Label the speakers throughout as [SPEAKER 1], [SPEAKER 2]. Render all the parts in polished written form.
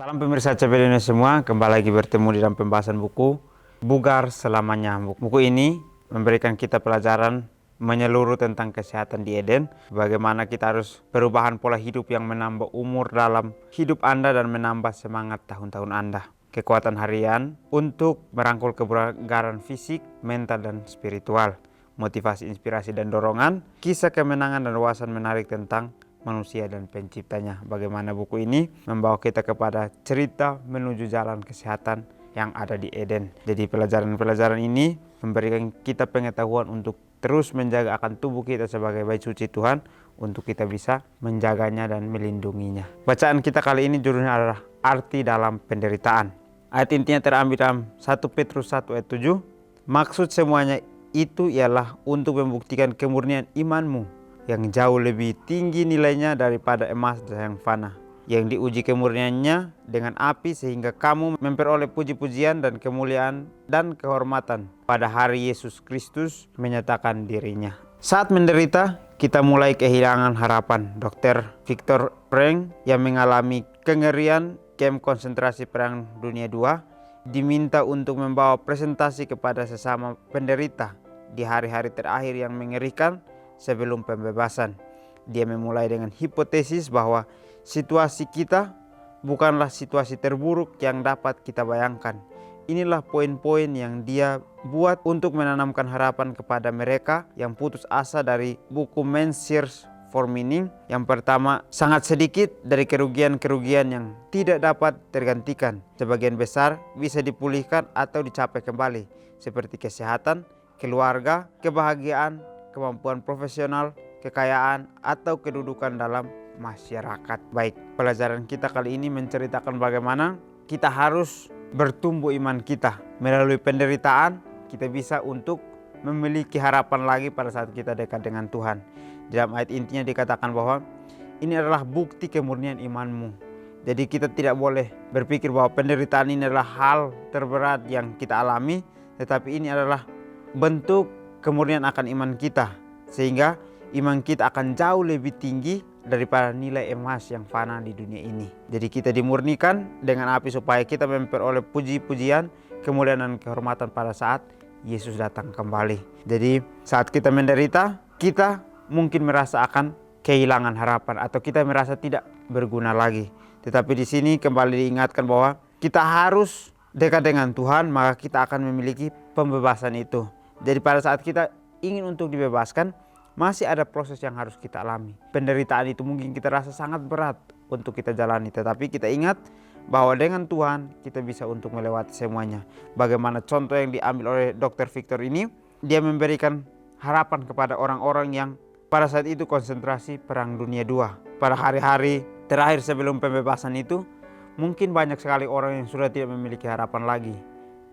[SPEAKER 1] Salam pemirsa CPD semua, kembali lagi bertemu di dalam pembahasan buku Bugar Selamanya. Buku ini memberikan kita pelajaran menyeluruh tentang kesehatan di Eden, bagaimana kita harus perubahan pola hidup yang menambah umur dalam hidup Anda dan menambah semangat tahun-tahun Anda. Kekuatan harian untuk merangkul kebugaran fisik, mental, dan spiritual. Motivasi, inspirasi, dan dorongan, kisah kemenangan dan wawasan menarik tentang manusia dan penciptanya. Bagaimana buku ini membawa kita kepada cerita menuju jalan kesehatan yang ada di Eden. Jadi pelajaran-pelajaran ini memberikan kita pengetahuan untuk terus menjaga akan tubuh kita sebagai bait suci Tuhan, untuk kita bisa menjaganya dan melindunginya. Bacaan kita kali ini judulnya adalah arti dalam penderitaan. Ayat intinya terambil dalam 1 Petrus 1 ayat 7. Maksud semuanya itu ialah untuk membuktikan kemurnian imanmu yang jauh lebih tinggi nilainya daripada emas yang fana, yang diuji kemurniannya dengan api sehingga kamu memperoleh puji-pujian dan kemuliaan dan kehormatan pada hari Yesus Kristus menyatakan dirinya. Saat menderita, kita mulai kehilangan harapan. Dr. Viktor Frankl yang mengalami kengerian kamp konsentrasi Perang Dunia II diminta untuk membawa presentasi kepada sesama penderita di hari-hari terakhir yang mengerikan sebelum pembebasan. Dia memulai dengan hipotesis bahwa situasi kita bukanlah situasi terburuk yang dapat kita bayangkan. Inilah poin-poin yang dia buat untuk menanamkan harapan kepada mereka yang putus asa dari buku Man's Search for Meaning. Yang pertama, sangat sedikit dari kerugian-kerugian yang tidak dapat tergantikan. Sebagian besar bisa dipulihkan atau dicapai kembali, seperti kesehatan, keluarga, kebahagiaan, kemampuan profesional, kekayaan, atau kedudukan dalam masyarakat. Baik, pelajaran kita kali ini menceritakan bagaimana kita harus bertumbuh iman kita. Melalui penderitaan, kita bisa untuk memiliki harapan lagi pada saat kita dekat dengan Tuhan. Di dalam ayat intinya dikatakan bahwa ini adalah bukti kemurnian imanmu. Jadi kita tidak boleh berpikir bahwa penderitaan ini adalah hal terberat yang kita alami, tetapi ini adalah bentuk kemurnian akan iman kita, sehingga iman kita akan jauh lebih tinggi daripada nilai emas yang fana di dunia ini. Jadi kita dimurnikan dengan api supaya kita memperoleh puji-pujian, kemuliaan dan kehormatan pada saat Yesus datang kembali. Jadi saat kita menderita, kita mungkin merasa akan kehilangan harapan atau kita merasa tidak berguna lagi. Tetapi di sini kembali diingatkan bahwa kita harus dekat dengan Tuhan, maka kita akan memiliki pembebasan itu. Jadi pada saat kita ingin untuk dibebaskan, masih ada proses yang harus kita alami. Penderitaan itu mungkin kita rasa sangat berat untuk kita jalani, tetapi kita ingat bahwa dengan Tuhan kita bisa untuk melewati semuanya. Bagaimana contoh yang diambil oleh Dr. Viktor ini, dia memberikan harapan kepada orang-orang yang pada saat itu konsentrasi Perang Dunia II. Pada hari-hari terakhir sebelum pembebasan itu, mungkin banyak sekali orang yang sudah tidak memiliki harapan lagi.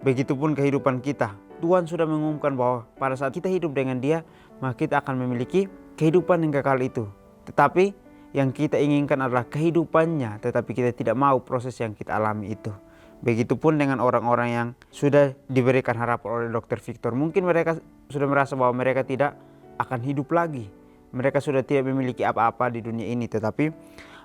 [SPEAKER 1] Begitupun kehidupan kita. Tuhan sudah mengumumkan bahwa pada saat kita hidup dengan Dia, maka kita akan memiliki kehidupan yang kekal itu. Tetapi yang kita inginkan adalah kehidupannya, tetapi kita tidak mau proses yang kita alami itu. Begitupun dengan orang-orang yang sudah diberikan harapan oleh Dr. Viktor. Mungkin mereka sudah merasa bahwa mereka tidak akan hidup lagi. Mereka sudah tidak memiliki apa-apa di dunia ini. Tetapi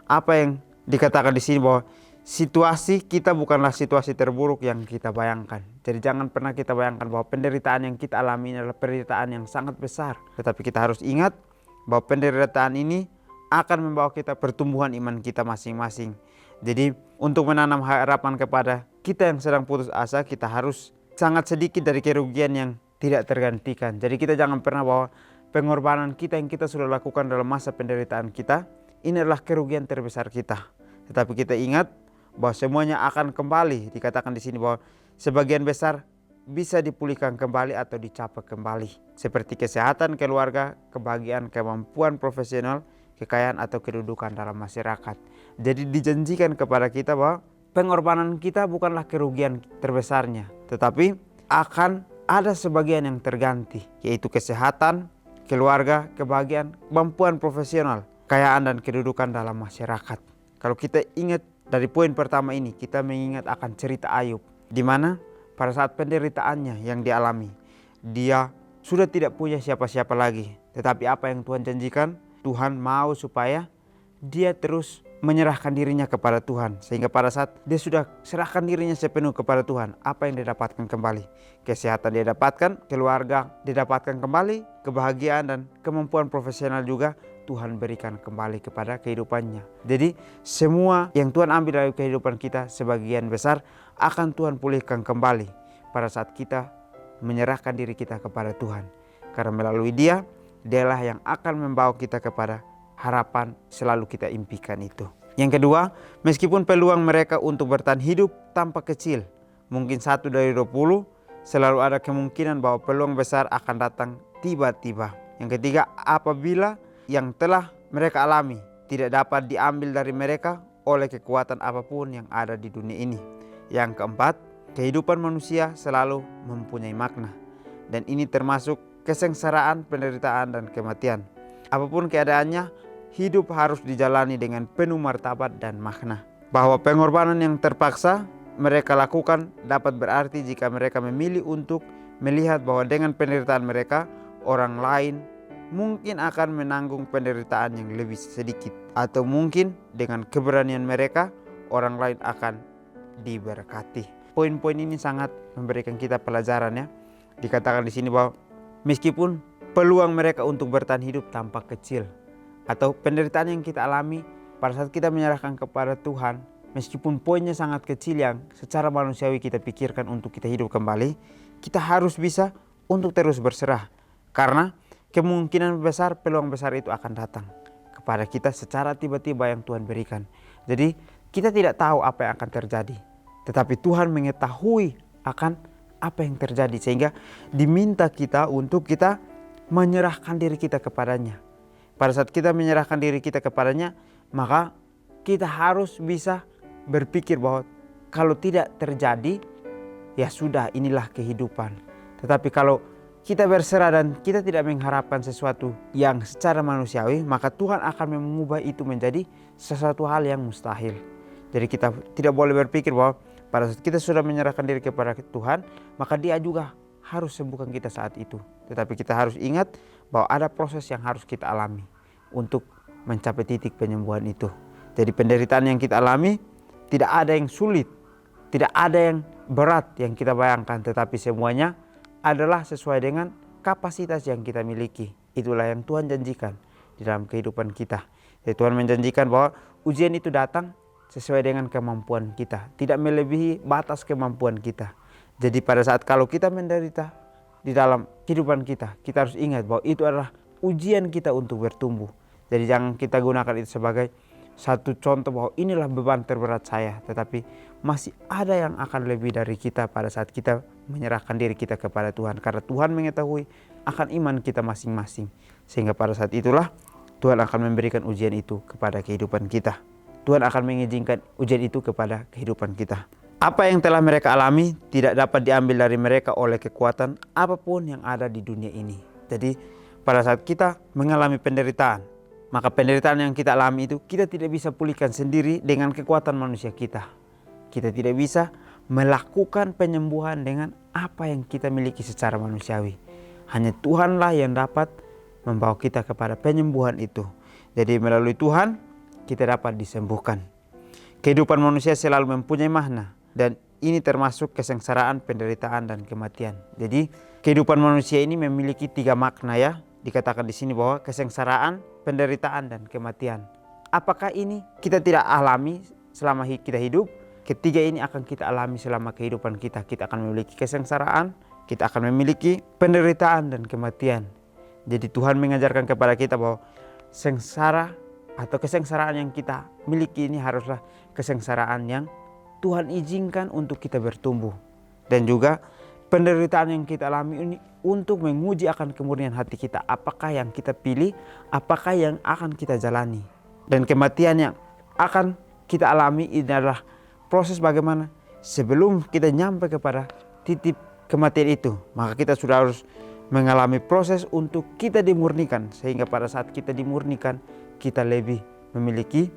[SPEAKER 1] apa yang dikatakan di sini bahwa situasi kita bukanlah situasi terburuk yang kita bayangkan. Jadi jangan pernah kita bayangkan bahwa penderitaan yang kita alami adalah penderitaan yang sangat besar. Tetapi kita harus ingat bahwa penderitaan ini akan membawa kita pertumbuhan iman kita masing-masing. Jadi untuk menanam harapan kepada kita yang sedang putus asa, kita harus sangat sedikit dari kerugian yang tidak tergantikan. Jadi kita jangan pernah bahwa pengorbanan kita yang kita sudah lakukan dalam masa penderitaan kita, ini adalah kerugian terbesar kita. Tetapi kita ingat bahwa semuanya akan kembali. Dikatakan di sini bahwa sebagian besar bisa dipulihkan kembali atau dicapai kembali, seperti kesehatan, keluarga, kebahagiaan, kemampuan profesional, kekayaan atau kedudukan dalam masyarakat. Jadi dijanjikan kepada kita bahwa pengorbanan kita bukanlah kerugian terbesarnya, tetapi akan ada sebagian yang terganti, yaitu kesehatan, keluarga, kebahagiaan, kemampuan profesional, kekayaan dan kedudukan dalam masyarakat. Kalau kita ingat dari poin pertama ini, kita mengingat akan cerita Ayub, di mana pada saat penderitaannya yang dialami, dia sudah tidak punya siapa-siapa lagi. Tetapi apa yang Tuhan janjikan? Tuhan mau supaya dia terus menyerahkan dirinya kepada Tuhan. Sehingga pada saat dia sudah serahkan dirinya sepenuh kepada Tuhan, apa yang dia dapatkan kembali? Kesehatan dia dapatkan, keluarga dia dapatkan kembali, kebahagiaan dan kemampuan profesional juga Tuhan berikan kembali kepada kehidupannya. Jadi semua yang Tuhan ambil dari kehidupan kita sebagian besar akan Tuhan pulihkan kembali pada saat kita menyerahkan diri kita kepada Tuhan. Karena melalui dialah yang akan membawa kita kepada harapan selalu kita impikan itu. Yang kedua, meskipun peluang mereka untuk bertahan hidup tampak kecil, mungkin 1 dari 20, selalu ada kemungkinan bahwa peluang besar akan datang tiba-tiba. Yang ketiga, apabila yang telah mereka alami tidak dapat diambil dari mereka oleh kekuatan apapun yang ada di dunia ini. Yang keempat, kehidupan manusia selalu mempunyai makna, dan ini termasuk kesengsaraan, penderitaan, dan kematian. Apapun keadaannya, hidup harus dijalani dengan penuh martabat dan makna. Bahwa pengorbanan yang terpaksa mereka lakukan dapat berarti jika mereka memilih untuk melihat bahwa dengan penderitaan mereka, orang lain mungkin akan menanggung penderitaan yang lebih sedikit. Atau mungkin dengan keberanian mereka, orang lain akan diberkati. Poin-poin ini sangat memberikan kita pelajaran ya. Dikatakan di sini bahwa meskipun peluang mereka untuk bertahan hidup tampak kecil, atau penderitaan yang kita alami pada saat kita menyerahkan kepada Tuhan, meskipun poinnya sangat kecil yang secara manusiawi kita pikirkan untuk kita hidup kembali, kita harus bisa untuk terus berserah. Karena kemungkinan besar, peluang besar itu akan datang kepada kita secara tiba-tiba yang Tuhan berikan. Jadi kita tidak tahu apa yang akan terjadi, tetapi Tuhan mengetahui akan apa yang terjadi, sehingga diminta kita untuk kita menyerahkan diri kita kepadanya. Pada saat kita menyerahkan diri kita kepadanya, maka kita harus bisa berpikir bahwa kalau tidak terjadi, ya sudah, inilah kehidupan. Tetapi kalau kita berserah dan kita tidak mengharapkan sesuatu yang secara manusiawi, maka Tuhan akan mengubah itu menjadi sesuatu hal yang mustahil. Jadi kita tidak boleh berpikir bahwa pada saat kita sudah menyerahkan diri kepada Tuhan, maka Dia juga harus sembuhkan kita saat itu. Tetapi kita harus ingat bahwa ada proses yang harus kita alami untuk mencapai titik penyembuhan itu. Jadi penderitaan yang kita alami tidak ada yang sulit, tidak ada yang berat yang kita bayangkan, tetapi semuanya adalah sesuai dengan kapasitas yang kita miliki. Itulah yang Tuhan janjikan di dalam kehidupan kita. Jadi Tuhan menjanjikan bahwa ujian itu datang sesuai dengan kemampuan kita, tidak melebihi batas kemampuan kita. Jadi pada saat kalau kita menderita di dalam kehidupan kita, kita harus ingat bahwa itu adalah ujian kita untuk bertumbuh. Jadi jangan kita gunakan itu sebagai satu contoh bahwa inilah beban terberat saya, tetapi masih ada yang akan lebih dari kita pada saat kita menyerahkan diri kita kepada Tuhan. Karena Tuhan mengetahui akan iman kita masing-masing, sehingga pada saat itulah Tuhan akan memberikan ujian itu kepada kehidupan kita. Tuhan akan mengizinkan ujian itu kepada kehidupan kita. Apa yang telah mereka alami tidak dapat diambil dari mereka oleh kekuatan apapun yang ada di dunia ini. Jadi pada saat kita mengalami penderitaan, maka penderitaan yang kita alami itu kita tidak bisa pulihkan sendiri dengan kekuatan manusia kita. Kita tidak bisa melakukan penyembuhan dengan apa yang kita miliki secara manusiawi. Hanya Tuhanlah yang dapat membawa kita kepada penyembuhan itu. Jadi melalui Tuhan kita dapat disembuhkan. Kehidupan manusia selalu mempunyai makna, dan ini termasuk kesengsaraan, penderitaan, dan kematian. Jadi kehidupan manusia ini memiliki 3 makna ya. Dikatakan di sini bahwa kesengsaraan, penderitaan, dan kematian. Apakah ini kita tidak alami selama kita hidup? Ketiga ini akan kita alami selama kehidupan kita. Kita akan memiliki kesengsaraan, kita akan memiliki penderitaan, dan kematian. Jadi Tuhan mengajarkan kepada kita bahwa sengsara atau kesengsaraan yang kita miliki ini haruslah kesengsaraan yang Tuhan izinkan untuk kita bertumbuh. Dan juga penderitaan yang kita alami ini untuk menguji akan kemurnian hati kita. Apakah yang kita pilih, apakah yang akan kita jalani. Dan kematian yang akan kita alami ini adalah proses bagaimana sebelum kita nyampe kepada titik kematian itu. Maka kita sudah harus mengalami proses untuk kita dimurnikan. Sehingga pada saat kita dimurnikan, kita lebih memiliki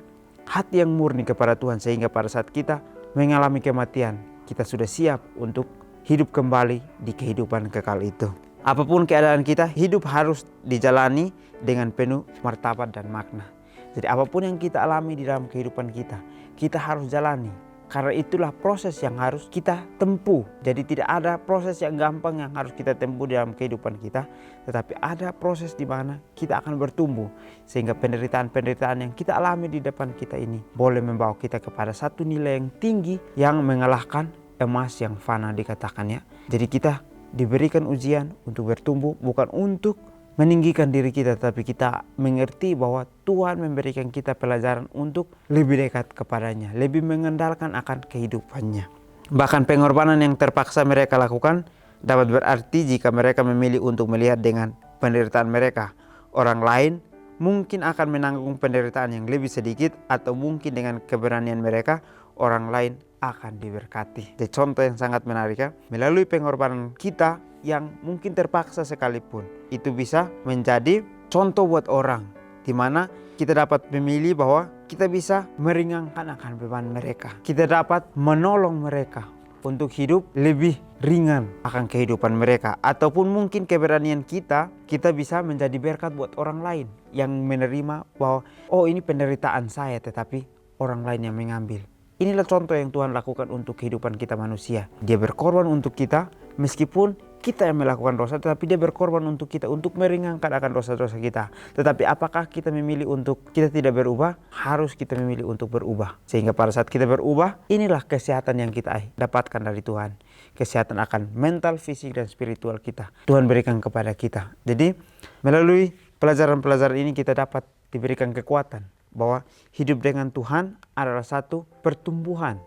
[SPEAKER 1] hati yang murni kepada Tuhan. Sehingga pada saat kita mengalami kematian, kita sudah siap untuk hidup kembali di kehidupan kekal itu. Apapun keadaan kita, hidup harus dijalani dengan penuh martabat dan makna. Jadi apapun yang kita alami di dalam kehidupan kita, kita harus jalani. Karena itulah proses yang harus kita tempuh. Jadi tidak ada proses yang gampang yang harus kita tempuh dalam kehidupan kita. Tetapi ada proses di mana kita akan bertumbuh. Sehingga penderitaan-penderitaan yang kita alami di depan kita ini boleh membawa kita kepada satu nilai yang tinggi yang mengalahkan emas yang fana dikatakannya. Jadi kita diberikan ujian untuk bertumbuh, bukan untuk meninggikan diri kita, tapi kita mengerti bahwa Tuhan memberikan kita pelajaran untuk lebih dekat kepadanya, lebih mengendalikan akan kehidupannya. Bahkan pengorbanan yang terpaksa mereka lakukan dapat berarti jika mereka memilih untuk melihat dengan penderitaan mereka. Orang lain mungkin akan menanggung penderitaan yang lebih sedikit, atau mungkin dengan keberanian mereka, orang lain akan diberkati. Jadi contoh yang sangat menarik ya, melalui pengorbanan kita yang mungkin terpaksa sekalipun, itu bisa menjadi contoh buat orang, di mana kita dapat memilih bahwa kita bisa meringankan akan beban mereka. Kita dapat menolong mereka untuk hidup lebih ringan akan kehidupan mereka. Ataupun mungkin keberanian kita bisa menjadi berkat buat orang lain yang menerima bahwa oh ini penderitaan saya, tetapi orang lain yang mengambil. Inilah contoh yang Tuhan lakukan untuk kehidupan kita manusia. Dia berkorban untuk kita, meskipun kita yang melakukan dosa, tetapi dia berkorban untuk kita, untuk meringankan akan dosa-dosa kita. Tetapi apakah kita memilih untuk kita tidak berubah? Harus kita memilih untuk berubah. Sehingga pada saat kita berubah, inilah kesehatan yang kita dapatkan dari Tuhan. Kesehatan akan mental, fisik, dan spiritual kita. Tuhan berikan kepada kita. Jadi melalui pelajaran-pelajaran ini kita dapat diberikan kekuatan bahwa hidup dengan Tuhan adalah satu pertumbuhan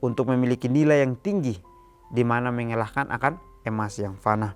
[SPEAKER 1] untuk memiliki nilai yang tinggi, di mana mengalahkan akan emas yang fana.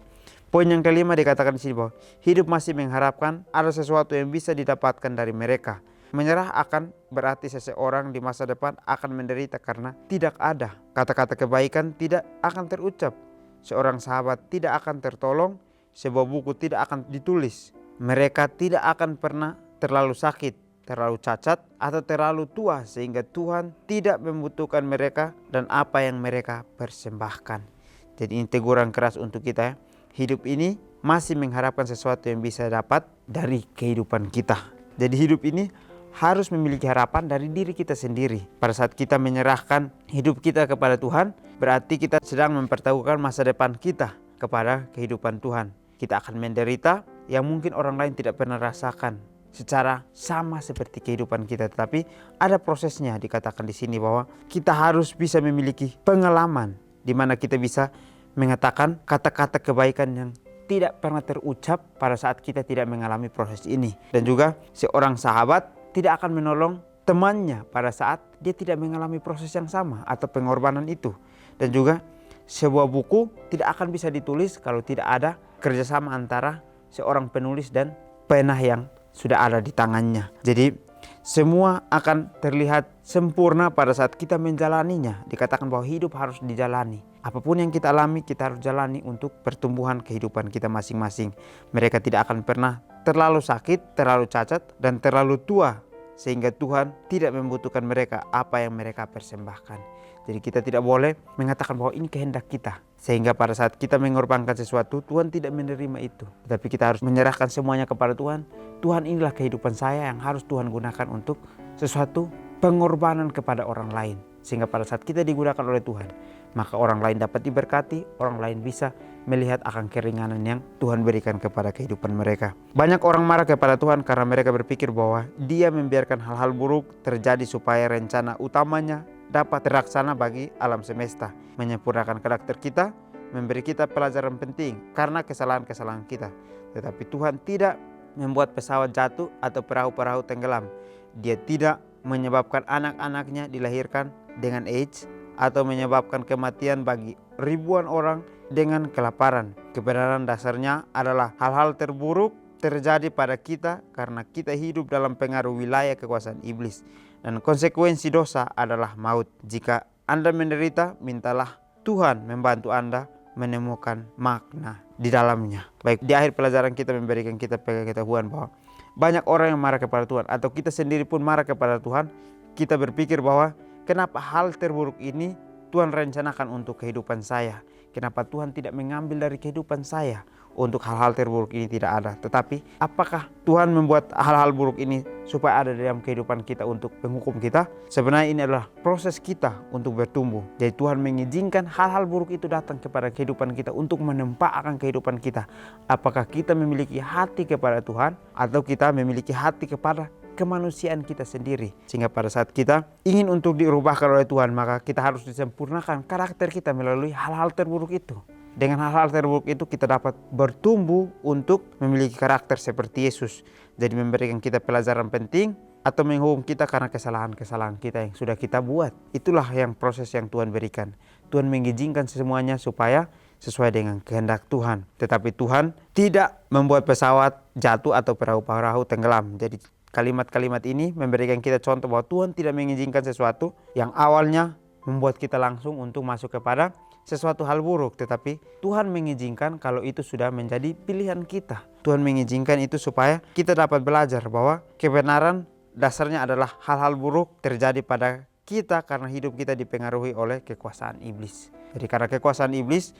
[SPEAKER 1] Poin yang kelima dikatakan di sini bahwa hidup masih mengharapkan ada sesuatu yang bisa didapatkan dari mereka. Menyerah akan berarti seseorang di masa depan akan menderita karena tidak ada kata-kata kebaikan, tidak akan terucap. Seorang sahabat tidak akan tertolong, sebuah buku tidak akan ditulis. Mereka tidak akan pernah terlalu sakit, terlalu cacat, atau terlalu tua sehingga Tuhan tidak membutuhkan mereka dan apa yang mereka persembahkan. Jadi ini teguran keras untuk kita ya. Hidup ini masih mengharapkan sesuatu yang bisa dapat dari kehidupan kita. Jadi hidup ini harus memiliki harapan dari diri kita sendiri. Pada saat kita menyerahkan hidup kita kepada Tuhan, berarti kita sedang mempertaruhkan masa depan kita kepada kehidupan Tuhan. Kita akan menderita yang mungkin orang lain tidak pernah rasakan secara sama seperti kehidupan kita, tetapi ada prosesnya. Dikatakan di sini bahwa kita harus bisa memiliki pengalaman di mana kita bisa mengatakan kata-kata kebaikan yang tidak pernah terucap pada saat kita tidak mengalami proses ini. Dan juga seorang sahabat tidak akan menolong temannya pada saat dia tidak mengalami proses yang sama atau pengorbanan itu. Dan juga sebuah buku tidak akan bisa ditulis kalau tidak ada kerjasama antara seorang penulis dan pena yang sudah ada di tangannya. Jadi semua akan terlihat sempurna pada saat kita menjalaninya. Dikatakan bahwa hidup harus dijalani. Apapun yang kita alami, kita harus jalani untuk pertumbuhan kehidupan kita masing-masing. Mereka tidak akan pernah terlalu sakit, terlalu cacat, dan terlalu tua sehingga Tuhan tidak membutuhkan mereka apa yang mereka persembahkan. Jadi kita tidak boleh mengatakan bahwa ini kehendak kita, sehingga pada saat kita mengorbankan sesuatu, Tuhan tidak menerima itu. Tetapi kita harus menyerahkan semuanya kepada Tuhan. Tuhan, inilah kehidupan saya yang harus Tuhan gunakan untuk sesuatu pengorbanan kepada orang lain. Sehingga pada saat kita digunakan oleh Tuhan, maka orang lain dapat diberkati, orang lain bisa melihat akan keringanan yang Tuhan berikan kepada kehidupan mereka. Banyak orang marah kepada Tuhan karena mereka berpikir bahwa Dia membiarkan hal-hal buruk terjadi supaya rencana utamanya dapat terlaksana bagi alam semesta, menyempurnakan karakter kita, memberi kita pelajaran penting karena kesalahan-kesalahan kita. Tetapi Tuhan tidak membuat pesawat jatuh atau perahu-perahu tenggelam. Dia tidak menyebabkan anak-anaknya dilahirkan dengan AIDS atau menyebabkan kematian bagi ribuan orang dengan kelaparan. Kebenaran dasarnya adalah hal-hal terburuk terjadi pada kita karena kita hidup dalam pengaruh wilayah kekuasaan iblis. Dan konsekuensi dosa adalah maut. Jika Anda menderita, mintalah Tuhan membantu Anda menemukan makna di dalamnya. Baik, di akhir pelajaran kita memberikan kita pengetahuan bahwa banyak orang yang marah kepada Tuhan, atau kita sendiri pun marah kepada Tuhan. Kita berpikir bahwa kenapa hal terburuk ini Tuhan rencanakan untuk kehidupan saya? Kenapa Tuhan tidak mengambil dari kehidupan saya untuk hal-hal terburuk ini tidak ada? Tetapi apakah Tuhan membuat hal-hal buruk ini supaya ada dalam kehidupan kita untuk menghukum kita? Sebenarnya ini adalah proses kita untuk bertumbuh. Jadi Tuhan mengizinkan hal-hal buruk itu datang kepada kehidupan kita untuk menempa akan kehidupan kita. Apakah kita memiliki hati kepada Tuhan atau kita memiliki hati kepada kemanusiaan kita sendiri? Sehingga pada saat kita ingin untuk diubahkan oleh Tuhan, maka kita harus disempurnakan karakter kita melalui hal-hal terburuk itu. Dengan hal-hal terburuk itu kita dapat bertumbuh untuk memiliki karakter seperti Yesus. Jadi memberikan kita pelajaran penting atau menghukum kita karena kesalahan-kesalahan kita yang sudah kita buat. Itulah yang proses yang Tuhan berikan. Tuhan mengizinkan semuanya supaya sesuai dengan kehendak Tuhan. Tetapi Tuhan tidak membuat pesawat jatuh atau perahu-perahu tenggelam. Jadi kalimat-kalimat ini memberikan kita contoh bahwa Tuhan tidak mengizinkan sesuatu yang awalnya membuat kita langsung untuk masuk kepada sesuatu hal buruk. Tetapi Tuhan mengizinkan kalau itu sudah menjadi pilihan kita. Tuhan mengizinkan itu supaya kita dapat belajar bahwa kebenaran dasarnya adalah hal-hal buruk terjadi pada kita karena hidup kita dipengaruhi oleh kekuasaan iblis. Jadi karena kekuasaan iblis,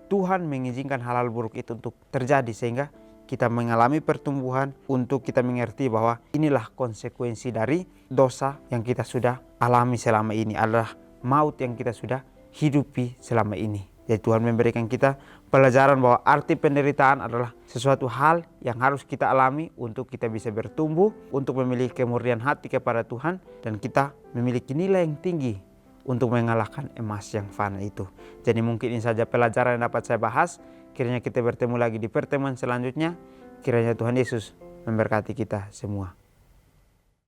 [SPEAKER 1] Tuhan mengizinkan hal-hal buruk itu untuk terjadi sehingga kita mengalami pertumbuhan untuk kita mengerti bahwa inilah konsekuensi dari dosa yang kita sudah alami selama ini, adalah maut yang kita sudah hidupi selama ini. Jadi Tuhan memberikan kita pelajaran bahwa arti penderitaan adalah sesuatu hal yang harus kita alami untuk kita bisa bertumbuh, untuk memiliki kemurnian hati kepada Tuhan, dan kita memiliki nilai yang tinggi untuk mengalahkan emas yang fana itu. Jadi mungkin ini saja pelajaran yang dapat saya bahas. Kiranya kita bertemu lagi di pertemuan selanjutnya. Kiranya Tuhan Yesus memberkati kita semua.